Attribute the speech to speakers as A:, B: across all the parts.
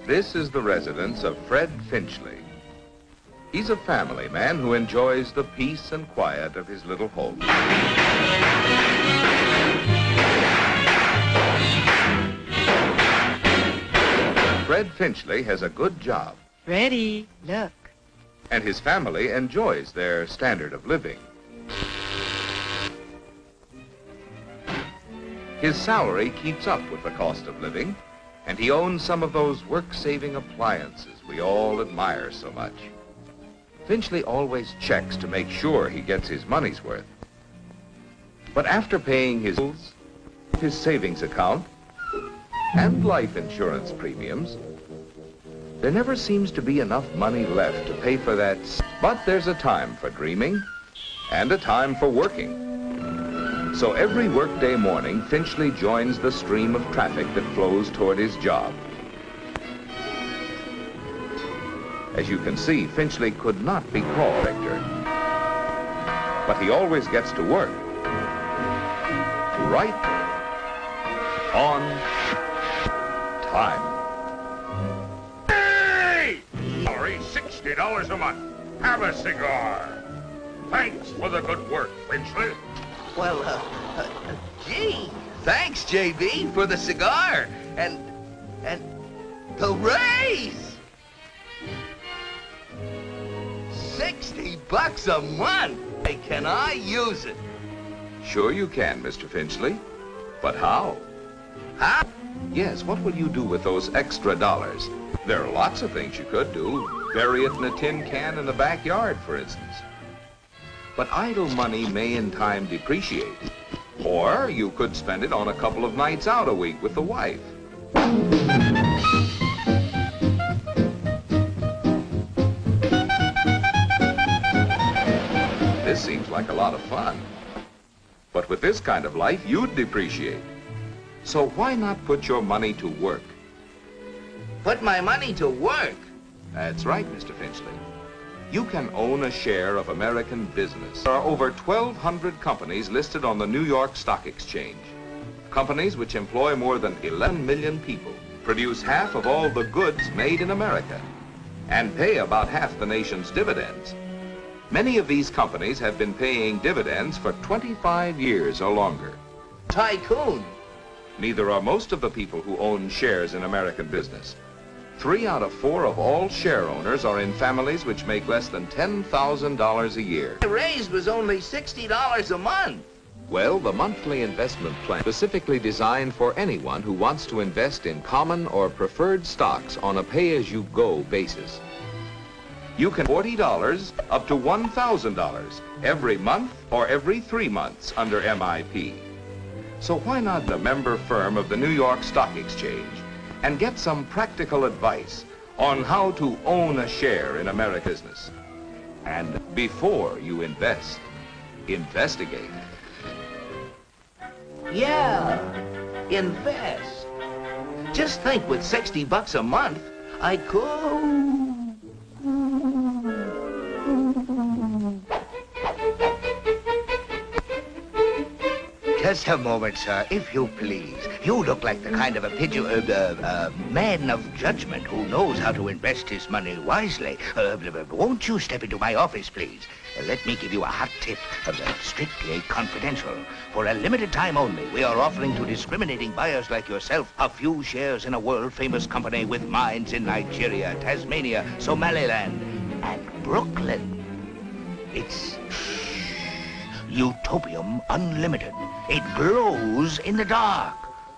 A: This is the residence of Fred Finchley. He's a family man who enjoys the peace and quiet of his little home. Fred Finchley has a good job.
B: Freddie, look.
A: And his family enjoys their standard of living. His salary keeps up with the cost of living, and he owns some of those work-saving appliances we all admire so much. Finchley always checks to make sure he gets his money's worth. But after paying his bills, his savings account, and life insurance premiums, there never seems to be enough money left to pay for that. But there's a time for dreaming and a time for working. So every workday morning, Finchley joins the stream of traffic that flows toward his job. As you can see, Finchley could not be called director, but he always gets to work. Right on time.
C: Hey! Salary $60 a month. Have a cigar. Thanks for the good work, Finchley.
D: Well, gee, thanks, JB, for the cigar and the raise. $60 a month. Hey, can I use it?
A: Sure you can, Mr. Finchley. But how?
D: How?
A: Yes, what will you do with those extra dollars? There are lots of things you could do. Bury it in a tin can in the backyard, for instance. But idle money may in time depreciate. Or you could spend it on a couple of nights out a week with the wife. This seems like a lot of fun. But with this kind of life, you'd depreciate. So why not put your money to work?
D: Put my money to work?
A: That's right, Mr. Finchley. You can own a share of American business. There are over 1,200 companies listed on the New York Stock Exchange. Companies which employ more than 11 million people, produce half of all the goods made in America, and pay about half the nation's dividends. Many of these companies have been paying dividends for 25 years or longer.
D: Tycoon.
A: Neither are most of the people who own shares in American business. 3 out of 4 of all share owners are in families which make less than $10,000 a year.
D: The raise was only $60 a month.
A: Well, the monthly investment plan specifically designed for anyone who wants to invest in common or preferred stocks on a pay-as-you-go basis. You can $40 up to $1,000 every month or every 3 months under MIP. So why not a member firm of the New York Stock Exchange and get some practical advice on how to own a share in American business? And before you invest, investigate.
D: Yeah, invest. Just think, with $60 a month, I could... Just a moment, sir, if you please. You look like the kind of a man of judgment who knows how to invest his money wisely. Won't you step into my office, please? Let me give you a hot tip, strictly confidential. For a limited time only, we are offering to discriminating buyers like yourself a few shares in a world-famous company with mines in Nigeria, Tasmania, Somaliland, and Brooklyn. It's Utopium Unlimited. It glows in the dark.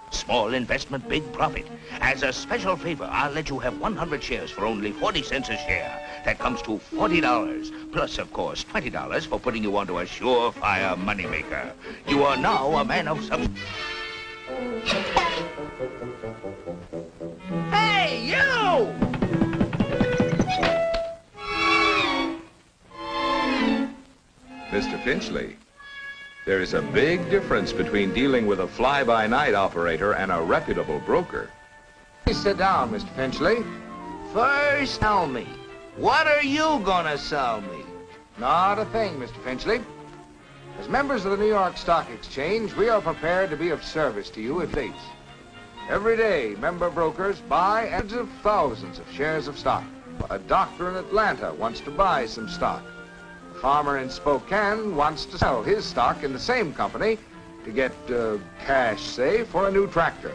D: Small investment, big profit. As a special favor, I'll let you have 100 shares for only 40 cents a share. That comes to $40, plus, of course, $20 for putting you onto a surefire moneymaker. You are now a man of substance. Hey, you!
A: Mr. Finchley, there is a big difference between dealing with a fly-by-night operator and a reputable broker.
E: Please sit down, Mr. Finchley.
D: First, tell me, what are you gonna sell me?
E: Not a thing, Mr. Finchley. As members of the New York Stock Exchange, we are prepared to be of service to you if dates. Every day, member brokers buy hundreds of thousands of shares of stock. A doctor in Atlanta wants to buy some stock. A farmer in Spokane wants to sell his stock in the same company to get cash, say, for a new tractor.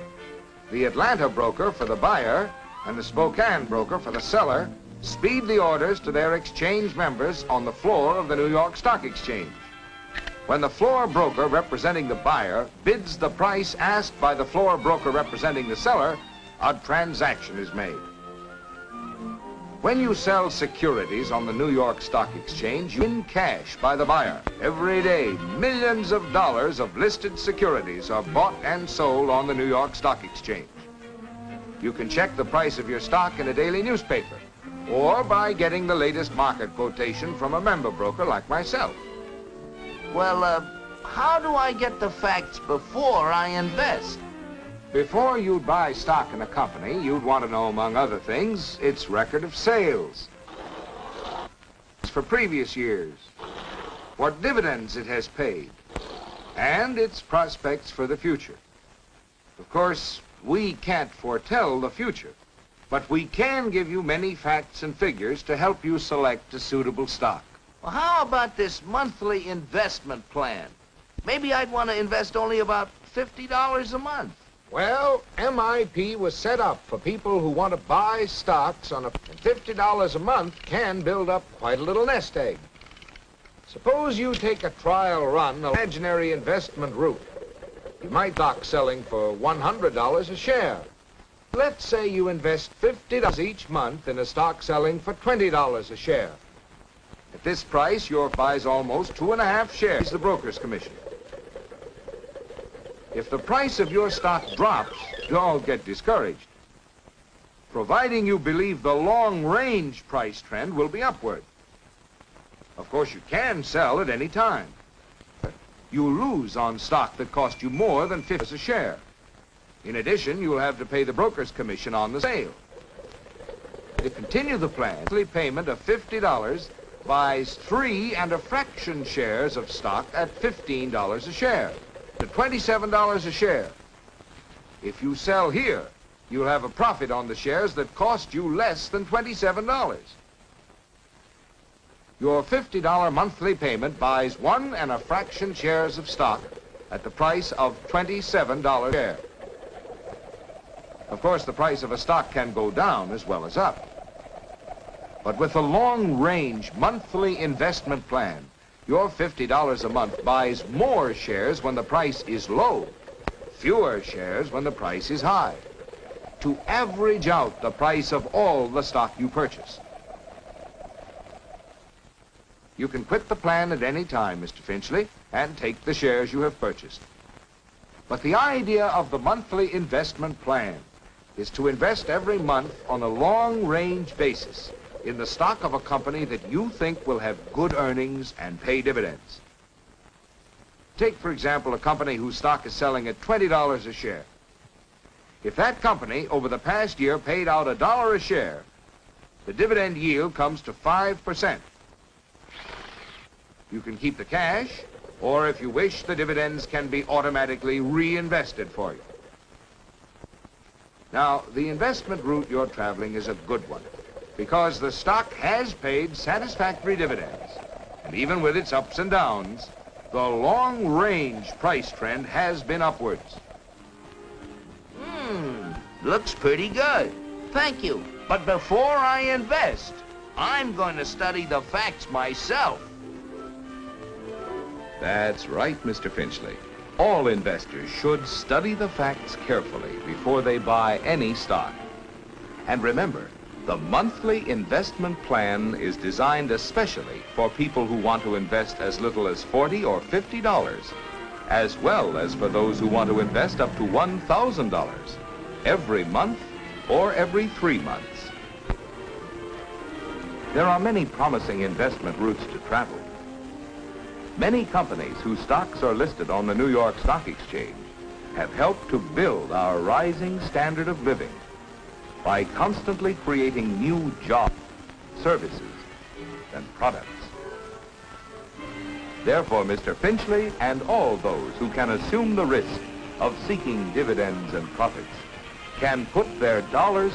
E: The Atlanta broker for the buyer and the Spokane broker for the seller speed the orders to their exchange members on the floor of the New York Stock Exchange. When the floor broker representing the buyer bids the price asked by the floor broker representing the seller, a transaction is made. When you sell securities on the New York Stock Exchange, you win cash by the buyer. Every day, millions of dollars of listed securities are bought and sold on the New York Stock Exchange. You can check the price of your stock in a daily newspaper or by getting the latest market quotation from a member broker like myself.
B: Well, how do I get the facts before I invest?
E: Before you'd buy stock in a company, you'd want to know, among other things, its record of sales for previous years, what dividends it has paid, and its prospects for the future. Of course, we can't foretell the future, but we can give you many facts and figures to help you select a suitable stock.
B: Well, how about this monthly investment plan? Maybe I'd want to invest only about $50 a month.
E: Well, MIP was set up for people who want to buy stocks on and $50 a month can build up quite a little nest egg. Suppose you take a trial run, an imaginary investment route. You might stock selling for $100 a share. Let's say you invest $50 each month in a stock selling for $20 a share. At this price, your buys almost 2.5 shares the broker's commission. If the price of your stock drops, don't get discouraged, providing you believe the long-range price trend will be upward. Of course, you can sell at any time. You lose on stock that cost you more than $50 a share. In addition, you'll have to pay the broker's commission on the sale. To continue the plan, monthly payment of $50 buys 3 1/2 shares of stock at $15 a share, to $27 a share. If you sell here, you'll have a profit on the shares that cost you less than $27. Your $50 monthly payment buys 1 1/2 shares of stock at the price of $27 a share. Of course, the price of a stock can go down as well as up. But with a long-range monthly investment plan, your $50 a month buys more shares when the price is low, fewer shares when the price is high, to average out the price of all the stock you purchase. You can quit the plan at any time, Mr. Finchley, and take the shares you have purchased. But the idea of the monthly investment plan is to invest every month on a long-range basis in the stock of a company that you think will have good earnings and pay dividends. Take, for example, a company whose stock is selling at $20 a share. If that company, over the past year, paid out $1 a share, the dividend yield comes to 5%. You can keep the cash, or if you wish, the dividends can be automatically reinvested for you. Now, the investment route you're traveling is a good one, because the stock has paid satisfactory dividends. And even with its ups and downs, the long-range price trend has been upwards.
B: Looks pretty good. Thank you. But before I invest, I'm going to study the facts myself.
A: That's right, Mr. Finchley. All investors should study the facts carefully before they buy any stock. And remember, the monthly investment plan is designed especially for people who want to invest as little as $40 or $50, as well as for those who want to invest up to $1,000 every month or every 3 months. There are many promising investment routes to travel. Many companies whose stocks are listed on the New York Stock Exchange have helped to build our rising standard of living by constantly creating new jobs, services, and products. Therefore, Mr. Finchley and all those who can assume the risk of seeking dividends and profits
E: can put their dollars